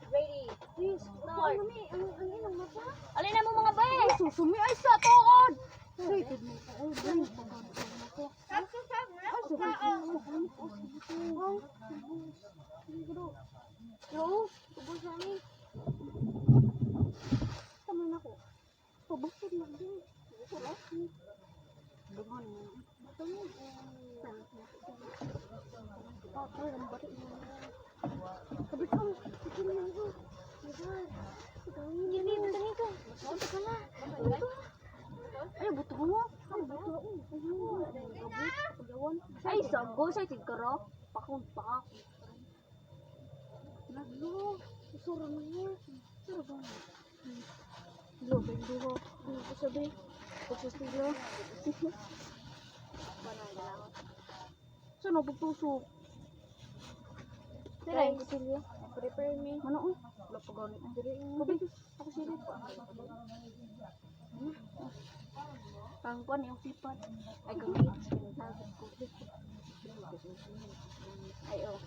Ready. Yes. Start. Ang inang mata. Alin na mo mga bay? Susumi ay sa tuod. Rated mo ka. Ay, ay, Yo, ubos na ni. Tama na ko. Pabukod na din. Ito na. Bungan mo. Ito mo. Ako, ang bati mo. Kabit ko. Ito na ako. Gini, tani ka. Ito ka na. Ay, buto mo. Ay, buto. Ay, sago sa tigkaro. Pakong pa. Naglo. Susura mo niya. Sura ba? Lo, benduho. Ano sabi? Pagsustiglo. Saan nabugtusok? Diray. Kusilyo. Prepare me. Ano o? Wala pa gani. Kabit. Ako silip. Kang kuan yung sipat. Ay, kang hits. Ay, oh.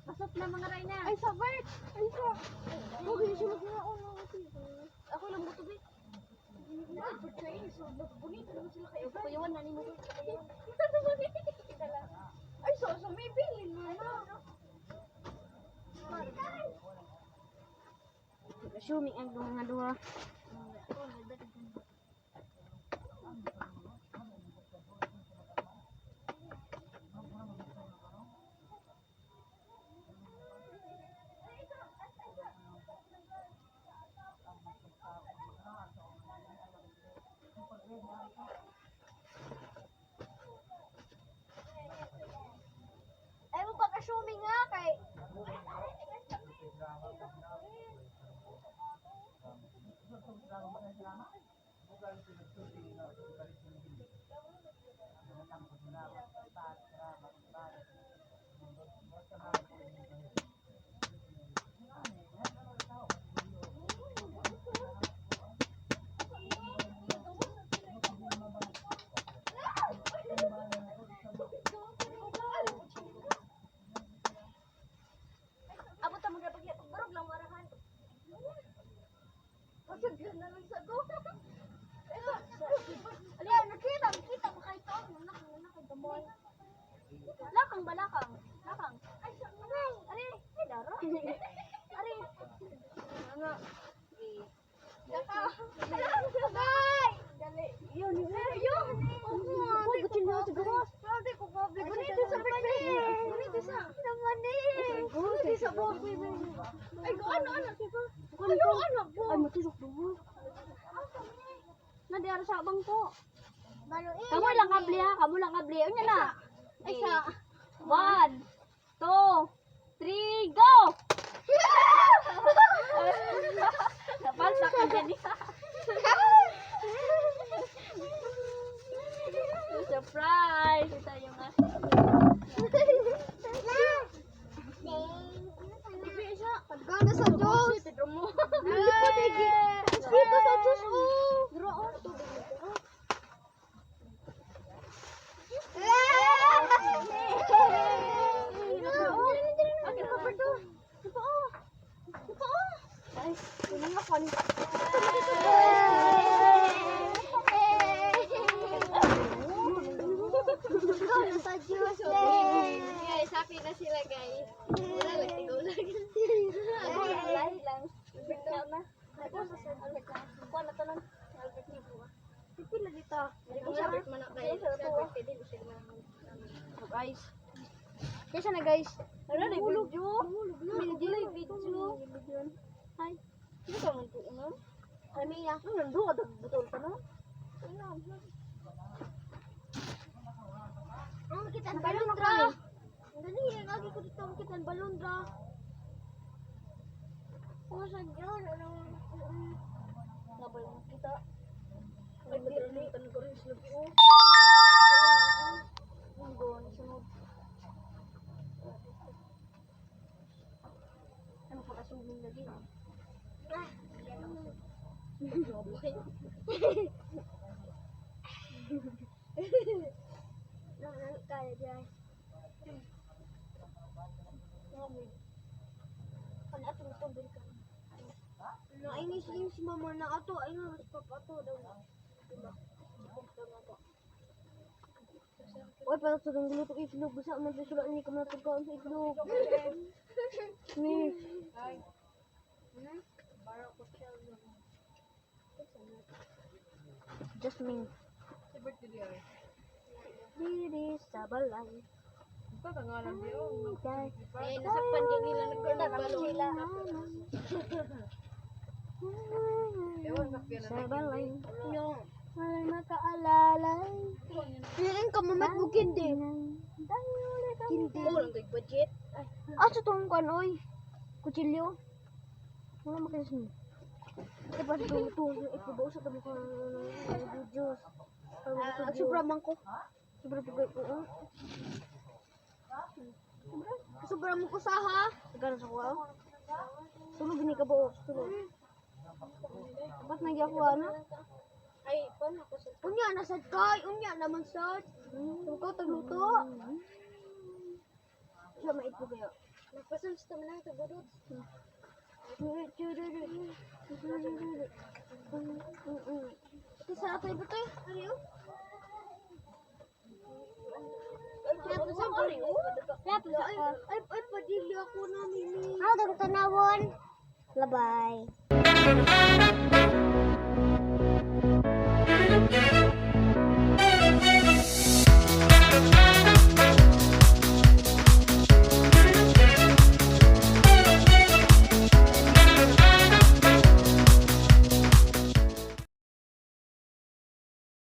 Pasok na mga Rayna. Ay, sabay! Ay, sa! Huwag yung sulog na ako. Ako lang buto ba? Payawan na ni mo. Ay, so may bilin mo na. Assuming ang mga duha. Ay, mo pag-assuming nga kay abot ta mo na pagya barog lang marahan. Pasag na lang sa ko. Ali, nakita mo kahit taon mo nak gamoy. Lakang balakang. Lakang. Ay, ari, ay daro. Ari. Ano? Laka. Bye. Dali. Yun. Uy, kuchin mo sa gawas. Sabi ko public. Ganito sa birthday. Ganito sa naman eh. Ganito sa birthday. Ay, ano diba? Ano po? Ay, matusok doon. Nadiara sa abang po. Baluin. Kamu lang kabli ha, kamu lang kabli. Unya na. Isa. 1, 2, 3, go! Napalsa ka dyan niya. Surprise! Ito yung Pagkana sa Diyos. Pedro mo. Dito sa Diyos. Duro o. Guys, happy na sila guys. Wala lang, ikaw lang. Lahi lang. Ikaw na. Ako sa Albert na. Ako na to lang. Albert ni Buwa. Pila dito. Ako sa Albert man kayo. Sa Albert pwede mo sila na. Guys. Kaysa na guys. Ano na video? Video. Hi. Ano ka man po ano? Kami ya. Nando ka butol pa no? Kita ang balon dra. Dali, lagi ko dito kita ang balon dra. Oh, sa Diyos, Nga ba yung kita? Ay, madali. Tanong ko rin sila po. Ang gawin na sunod. Ano pa kasubing lagi? kaya guys. Kan ato ito balik. Nainis din si mama na ato ay nga mas papato daw. Diba? Uy, para sa dong luto itlog. Basta man sa sulat ni kung natagkaon sa itlog. Ni. Jasmine. Diri sa balay. Ay nasakpan din nila nagbalong sila. Sa balay. No. Walay makaalalay. Piling ka mamat mo kindi. Hindi. Oh, lang kay budget. Asa tong kan oy? Kutsilyo. Wala makinis mo. Ito pa ito ipubaw sa tabi ko ng videos. Sobra man ko. Sobra pagay ko. Sobra mo ko sa ha. Tagalan sa kuha. Tulog gini ka ba? Tulog. Ba't nagya ko ano? Ay, paano ako sa... Unya, nasad ka. Unya naman sad. Ikaw tagluto. Siya mait po kayo. Nagpasan sa taman ng tagudot. Ito sa atay ba tayo? Ariyo? Lapo sa ariyo? Lapo sa ay padili ako namin ni. Ako daw tanawon. Labay.